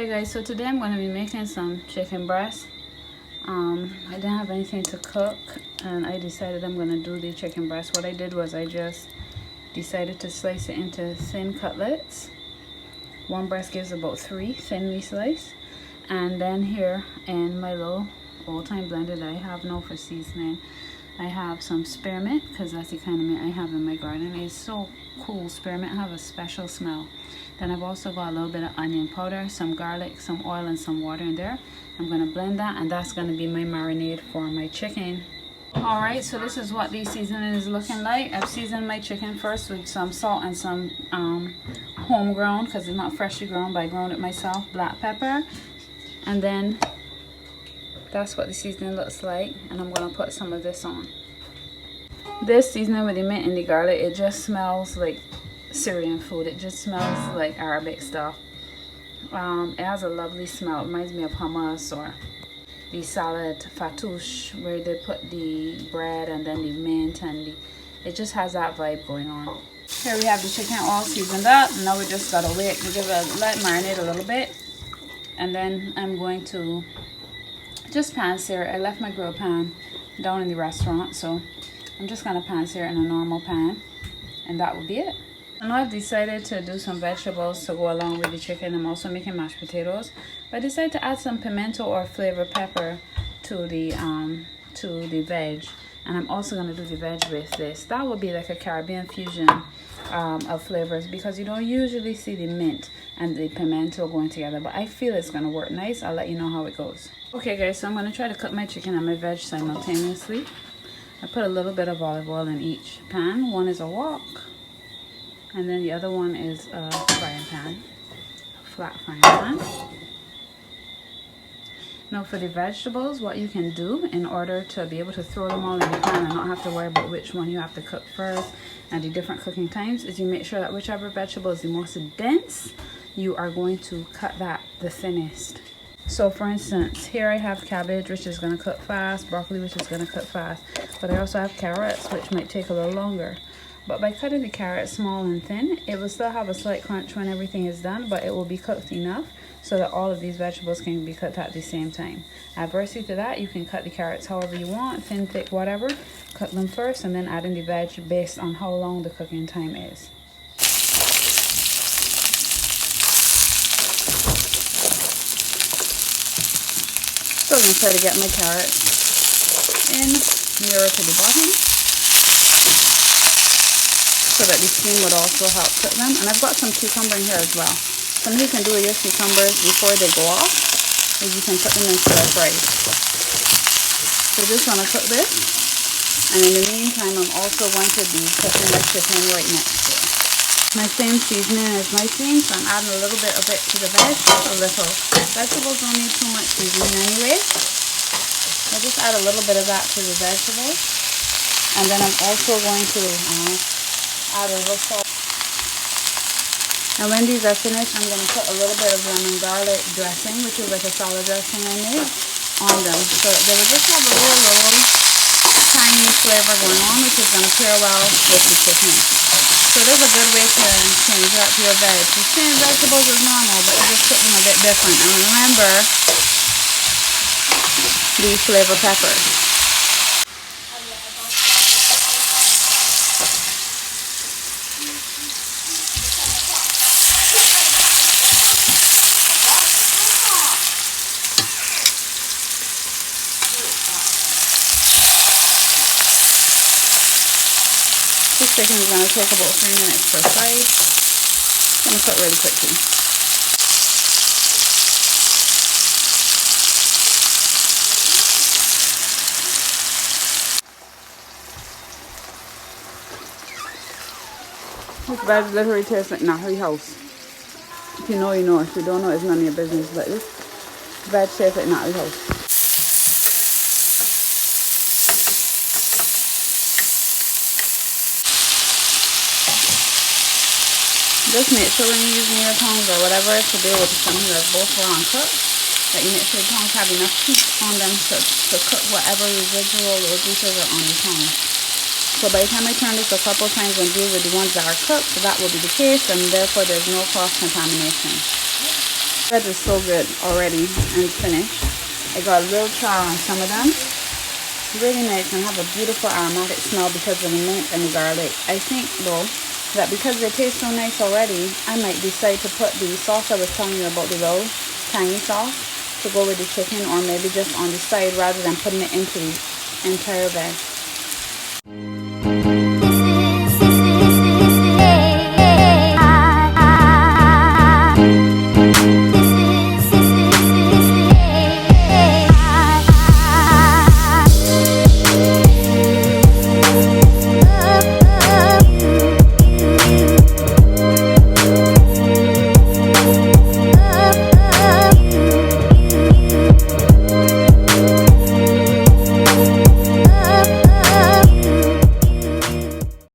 Hey guys, so today I'm going to be making some chicken breast. I didn't have anything to cook and I decided I'm going to do the chicken breast. What I did was I just decided to slice it into thin cutlets. One breast gives about 3 thinly sliced. And then here in my little old-time blender that I have now for seasoning, I have some spearmint, because that's the kind of mint I have in my garden. It's so cool. Spearmint have a special smell. Then I've also got a little bit of onion powder, some garlic, some oil, and some water in there. I'm going to blend that, and that's going to be my marinade for my chicken. Alright, so this is what the seasoning is looking like. I've seasoned my chicken first with some salt and some homegrown, because it's not freshly grown, but I grown it myself, black pepper. And then that's what the seasoning looks like, and I'm going to put some of this on. This seasoning with the mint and the garlic, it just smells like Syrian food. It just smells like Arabic stuff. It has a lovely smell. It reminds me of hummus or the salad fattoush, where they put the bread and then the mint, and it just has that vibe going on. Here we have the chicken all seasoned up. Now we just gotta wait. We give it let it marinate a little bit, and then I'm going to just pan sear it. I left my grill pan down in the restaurant, so I'm just gonna pan sear it in a normal pan, and that will be it. And I've decided to do some vegetables to go along with the chicken. I'm also making mashed potatoes, but I decided to add some pimento or flavor pepper to the veg, and I'm also going to do the veg with this. That would be like a Caribbean fusion of flavors, because you don't usually see the mint and the pimento going together, but I feel it's going to work nice. I'll let you know how it goes. Okay guys, so I'm going to try to cook my chicken and my veg simultaneously. I put a little bit of olive oil in each pan. One is a wok, and then the other one is a frying pan, a flat frying pan. Now for the vegetables, what you can do in order to be able to throw them all in the pan and not have to worry about which one you have to cook first and the different cooking times, is you make sure that whichever vegetable is the most dense, you are going to cut that the thinnest. So for instance, here I have cabbage, which is going to cook fast, broccoli, which is going to cook fast, but I also have carrots, which might take a little longer. But by cutting the carrots small and thin, it will still have a slight crunch when everything is done, but it will be cooked enough so that all of these vegetables can be cooked at the same time. Adversely to that, you can cut the carrots however you want, thin, thick, whatever. Cut them first and then add in the veg based on how long the cooking time is. So I'm going to try to get my carrots in nearer to the bottom, so that the steam would also help cook them. And I've got some cucumber in here as well. Something you can do with your cucumbers before they go off is you can put them in stir fries. So just want to cook this, and in the meantime I'm also going to be cooking my chicken right next to it. My same seasoning as my steam, so I'm adding a little bit of it to the veg, just a little. Vegetables don't need too much seasoning anyway. I'll just add a little bit of that to the vegetables, and then I'm also going to add a little salt. And when these are finished, I'm going to put a little bit of lemon garlic dressing, which is like a salad dressing I made, on them. So they will just have a little tiny flavor going on, which is going to pair well with the chicken. So there's a good way to change up your veg. The same vegetables is normal, but you just cook them a bit different. And remember the flavor peppers. This chicken is going to take about 3 minutes per side. It's going to cook really quickly. This veg literally tastes like Nahari House. If you know, you know. If you don't know, it's none of your business. But this veg tastes like Nahari House. Just make sure when you're using your tongs or whatever to deal with something that's both raw and cooked, that you make sure the tongs have enough heat on them to cook whatever residual or juices are on the tongs. So by the time I turn this a couple times and deal with the ones that are cooked, that will be the case, and therefore there's no cross contamination. Bread is so good already and finished. I got a little char on some of them. Really nice and have a beautiful aromatic smell because of the mint and the garlic. I think though that because they taste so nice already, I might decide to put the sauce I was telling you about, the little tangy sauce, to go with the chicken, or maybe just on the side rather than putting it into the entire veg.